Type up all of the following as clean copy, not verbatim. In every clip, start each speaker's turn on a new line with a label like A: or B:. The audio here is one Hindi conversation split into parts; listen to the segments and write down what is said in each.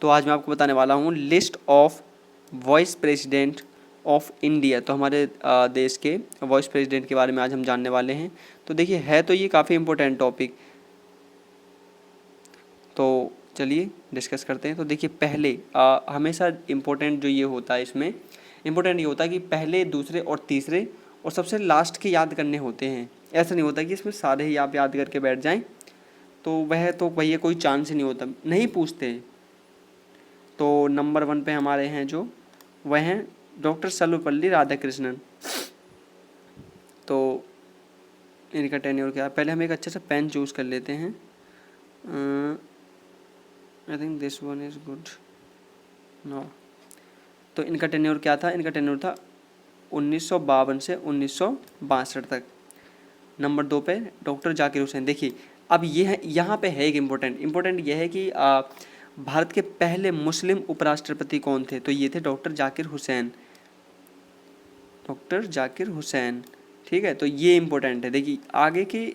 A: तो आज मैं आपको बताने वाला हूँ list of vice president of India. तो हमारे देश के वाइस प्रेसिडेंट के बारे में आज हम जानने वाले हैं। तो देखिए है तो ये काफ़ी इम्पोर्टेंट टॉपिक, तो चलिए डिस्कस करते हैं। तो देखिए पहले हमेशा इम्पोर्टेंट जो ये होता है, इसमें इम्पोर्टेंट ये होता है कि पहले, दूसरे और तीसरे और सबसे लास्ट के याद करने होते हैं। ऐसा नहीं होता कि इसमें सारे ही आप याद करके बैठ जाएं, तो भैया कोई चांस ही नहीं होता, नहीं पूछते। तो नंबर 1 पे हमारे हैं जो, वह हैं डॉक्टर सर्वपल्ली राधाकृष्णन। तो इनका टेन्योर क्या है, पहले हम एक अच्छा सा पेन चूज़ कर लेते हैं। I think this one is good. No, तो इनका टेन्योर क्या था, इनका टेन्योर था 1952 से 1962 तक। नंबर 2 पे डॉक्टर जाकिर हुसैन। देखिए अब ये है, यहाँ पे है एक इम्पोर्टेंट ये है कि भारत के पहले मुस्लिम उपराष्ट्रपति कौन थे, तो ये थे डॉक्टर जाकिर हुसैन, डॉक्टर जाकिर हुसैन। ठीक है, तो ये इम्पोर्टेंट है। देखिए आगे के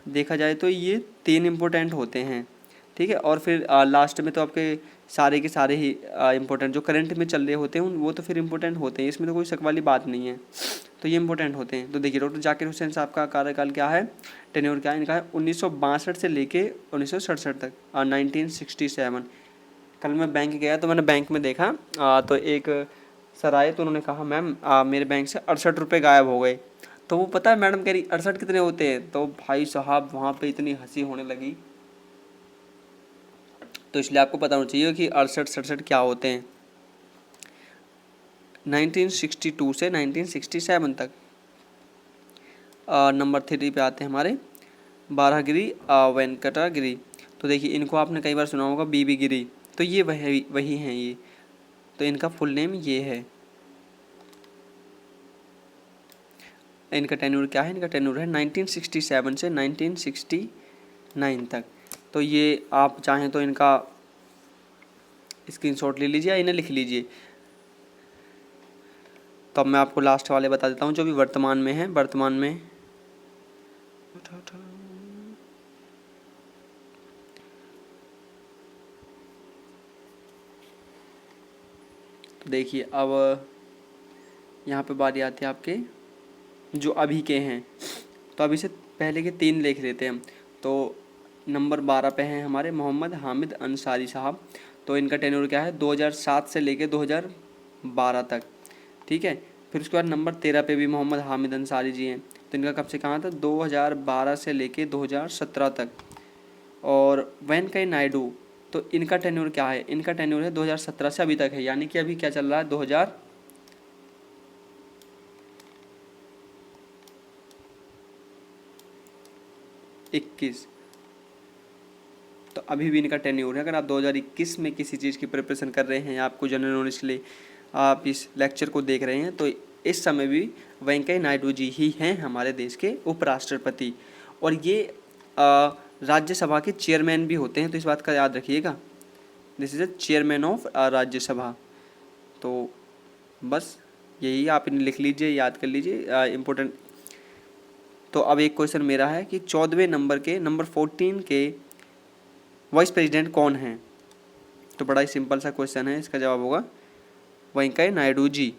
A: देखा जाए तो ये 3 इम्पोर्टेंट होते हैं। ठीक है, और फिर लास्ट में तो आपके सारे के सारे ही इम्पोर्टेंट जो करंट में चल रहे होते हैं वो तो फिर इम्पोर्टेंट होते हैं, इसमें तो कोई शक वाली बात नहीं है, तो ये इम्पोर्टेंट होते हैं। तो देखिए डॉक्टर जाकिर हुसैन साहब का कार्यकाल क्या है, टेन्योर क्या है इनका है, 1962 से लेके 1967 तक, 1967। कल मैं बैंक गया तो मैंने बैंक में देखा तो एक सर आए तो उन्होंने कहा मैम मेरे बैंक से 68 रुपये गायब हो गए। तो वो पता है मैडम कह रही 68 कितने होते हैं, तो भाई साहब वहाँ पे इतनी हंसी होने लगी। तो इसलिए आपको पता होना चाहिए कि 68-67 क्या होते हैं। 1962 से 1967 तक। नंबर 3 पे आते हैं हमारे बारहगिरी वेंकटा गिरी। तो देखिए इनको आपने कई बार सुना होगा बीबी गिरी, तो ये वही हैं ये, तो इनका फुल नेम ये है। इनका टेन्योर क्या है, इनका टेन्योर है 1967 से 1969 तक। तो ये आप चाहें तो इनका स्क्रीनशॉट ले लीजिए या इन्हें लिख लीजिए। तो अब मैं आपको लास्ट वाले बता देता हूँ जो भी वर्तमान में है। वर्तमान में देखिए अब यहाँ पे बारी आती है आपके जो अभी के हैं, तो अभी से पहले के 3 लिख लेते हैं हम। तो नंबर 12 पे हैं हमारे मोहम्मद हामिद अंसारी साहब। तो इनका टेन्योर क्या है, 2007 से लेके 2012 तक। ठीक है, फिर उसके बाद नंबर 13 पे भी मोहम्मद हामिद अंसारी जी हैं। तो इनका कब से कहाँ था, 2012 से लेके 2017 तक। और वेंकैया नायडू, तो इनका टेन्योर क्या है, इनका टेन्योर है 2017 से अभी तक है, यानी कि अभी क्या चल रहा है 2021। तो अभी भी इनका टेन्योर है। अगर आप 2021 में किसी चीज़ की प्रिपरेशन कर रहे हैं या आपको जनरल नॉलेज के लिए आप इस लेक्चर को देख रहे हैं, तो इस समय भी वेंकैया नायडू जी ही हैं हमारे देश के उपराष्ट्रपति। और ये राज्यसभा के चेयरमैन भी होते हैं, तो इस बात का याद रखिएगा, this is a chairman of Rajya Sabha. तो बस यही आप इन्हें लिख लीजिए, याद कर लीजिए, इम्पोर्टेंट। तो अब एक क्वेश्चन मेरा है कि 14वें नंबर के नंबर 14 के वाइस प्रेसिडेंट कौन हैं। तो बड़ा ही सिंपल सा क्वेश्चन है, इसका जवाब होगा वेंकैया नायडू जी।